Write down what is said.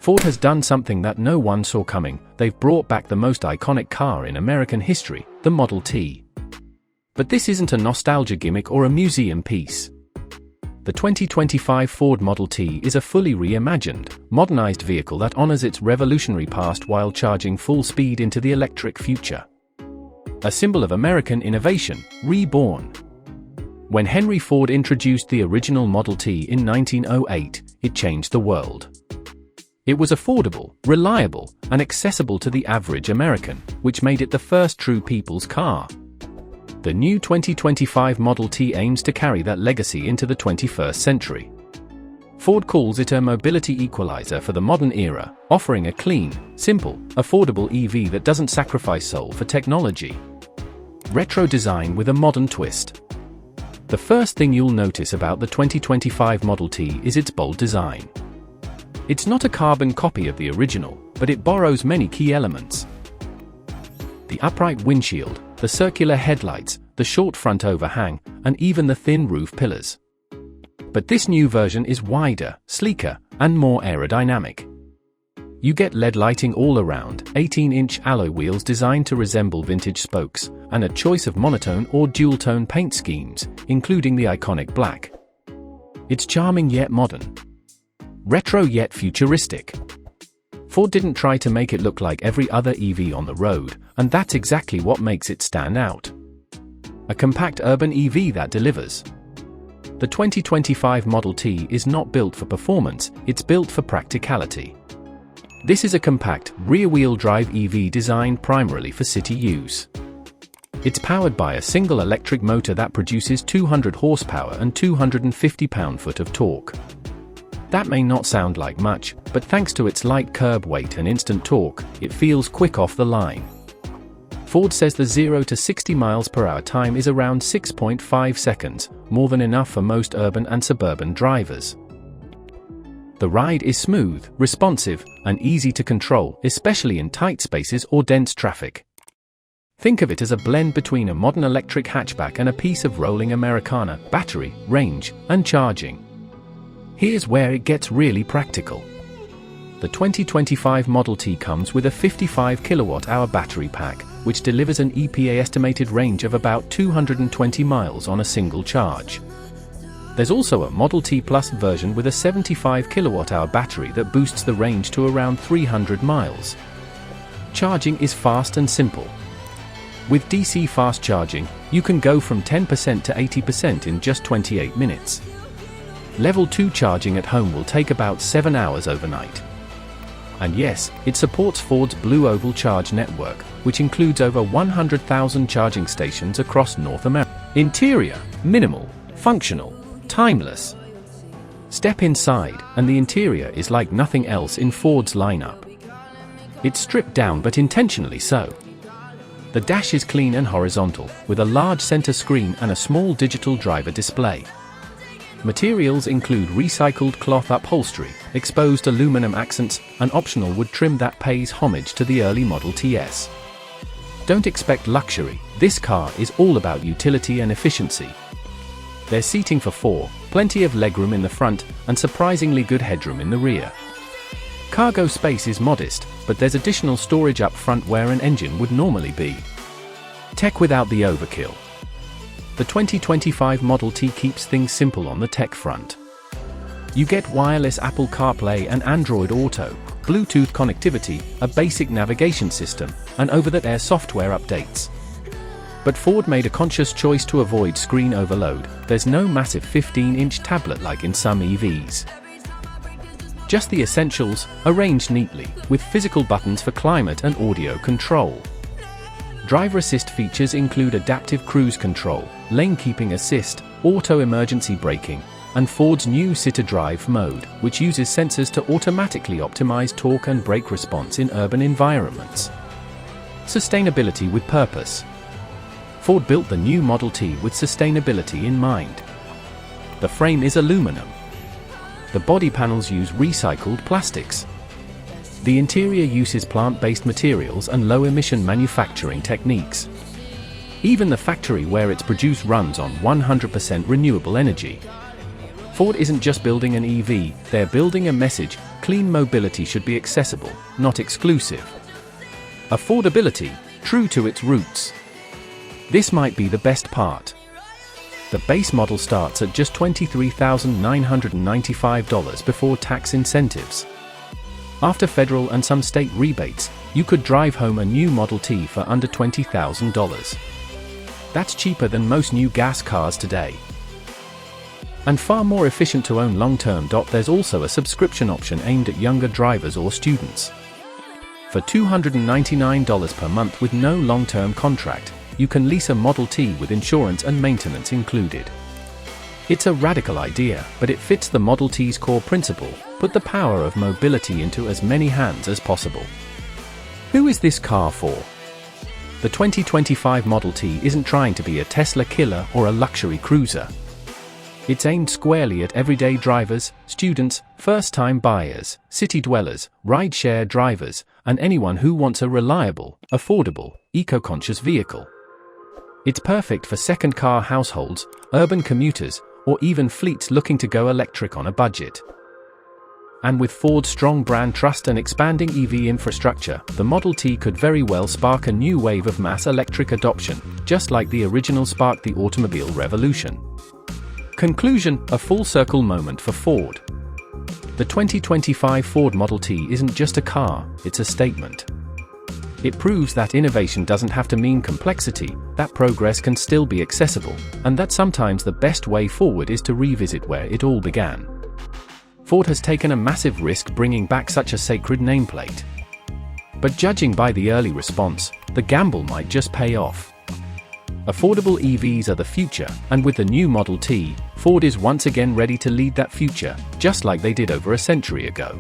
Ford has done something that no one saw coming. They've brought back the most iconic car in American history, the Model T. But this isn't a nostalgia gimmick or a museum piece. The 2025 Ford Model T is a fully reimagined, modernized vehicle that honors its revolutionary past while charging full speed into the electric future. A symbol of American innovation, reborn. When Henry Ford introduced the original Model T in 1908, it changed the world. It was affordable, reliable, and accessible to the average American, which made it the first true people's car. The new 2025 Model T aims to carry that legacy into the 21st century. Ford calls it a mobility equalizer for the modern era, offering a clean, simple, affordable EV that doesn't sacrifice soul for technology. Retro design with a modern twist. The first thing you'll notice about the 2025 Model T is its bold design. It's not a carbon copy of the original, but it borrows many key elements. The upright windshield, the circular headlights, the short front overhang, and even the thin roof pillars. But this new version is wider, sleeker, and more aerodynamic. You get LED lighting all around, 18-inch alloy wheels designed to resemble vintage spokes, and a choice of monotone or dual-tone paint schemes, including the iconic black. It's charming yet modern. Retro yet futuristic. Ford didn't try to make it look like every other EV on the road, and that's exactly what makes it stand out. A compact urban EV that delivers. The 2025 Model T is not built for performance, it's built for practicality. This is a compact, rear-wheel drive EV designed primarily for city use. It's powered by a single electric motor that produces 200 horsepower and 250 pound-foot of torque. That may not sound like much, but thanks to its light curb weight and instant torque, it feels quick off the line. Ford says the 0 to 60 miles per hour time is around 6.5 seconds, more than enough for most urban and suburban drivers. The ride is smooth, responsive, and easy to control, especially in tight spaces or dense traffic. Think of it as a blend between a modern electric hatchback and a piece of rolling Americana: battery, range, and charging. Here's where it gets really practical. The 2025 Model T comes with a 55 kilowatt-hour battery pack, which delivers an EPA estimated range of about 220 miles on a single charge. There's also a Model T Plus version with a 75 kilowatt-hour battery that boosts the range to around 300 miles. Charging is fast and simple. With DC fast charging, you can go from 10% to 80% in just 28 minutes. Level 2 charging at home will take about 7 hours overnight. And yes, it supports Ford's Blue Oval Charge network, which includes over 100,000 charging stations across North America. Interior: minimal, functional, timeless. Step inside, and the interior is like nothing else in Ford's lineup. It's stripped down but intentionally so. The dash is clean and horizontal, with a large center screen and a small digital driver display. Materials include recycled cloth upholstery, exposed aluminum accents, and optional wood trim that pays homage to the early Model Ts. Don't expect luxury, this car is all about utility and efficiency. There's seating for 4, plenty of legroom in the front, and surprisingly good headroom in the rear. Cargo space is modest, but there's additional storage up front where an engine would normally be. Tech without the overkill. The 2025 Model T keeps things simple on the tech front. You get wireless Apple CarPlay and Android Auto, Bluetooth connectivity, a basic navigation system, and over-the-air software updates. But Ford made a conscious choice to avoid screen overload. There's no massive 15-inch tablet like in some EVs. Just the essentials, arranged neatly, with physical buttons for climate and audio control. Driver assist features include adaptive cruise control, lane keeping assist, auto emergency braking, and Ford's new sit-to-drive mode, which uses sensors to automatically optimize torque and brake response in urban environments. Sustainability with purpose. Ford built the new Model T with sustainability in mind. The frame is aluminum. The body panels use recycled plastics. The interior uses plant-based materials and low-emission manufacturing techniques. Even the factory where it's produced runs on 100% renewable energy. Ford isn't just building an EV, they're building a message: clean mobility should be accessible, not exclusive. Affordability, true to its roots. This might be the best part. The base model starts at just $23,995 before tax incentives. After federal and some state rebates, you could drive home a new Model T for under $20,000. That's cheaper than most new gas cars today. And far more efficient to own long-term. There's also a subscription option aimed at younger drivers or students. For $299 per month with no long-term contract, you can lease a Model T with insurance and maintenance included. It's a radical idea, but it fits the Model T's core principle: put the power of mobility into as many hands as possible. Who is this car for? The 2025 Model T isn't trying to be a Tesla killer or a luxury cruiser. It's aimed squarely at everyday drivers, students, first-time buyers, city dwellers, ride-share drivers, and anyone who wants a reliable, affordable, eco-conscious vehicle. It's perfect for second-car households, urban commuters, or even fleets looking to go electric on a budget. And with Ford's strong brand trust and expanding EV infrastructure, the Model T could very well spark a new wave of mass electric adoption, just like the original sparked the automobile revolution. Conclusion: a full-circle moment for Ford. The 2025 Ford Model T isn't just a car, it's a statement. It proves that innovation doesn't have to mean complexity, that progress can still be accessible, and that sometimes the best way forward is to revisit where it all began. Ford has taken a massive risk bringing back such a sacred nameplate. But judging by the early response, the gamble might just pay off. Affordable EVs are the future, and with the new Model T, Ford is once again ready to lead that future, just like they did over a century ago.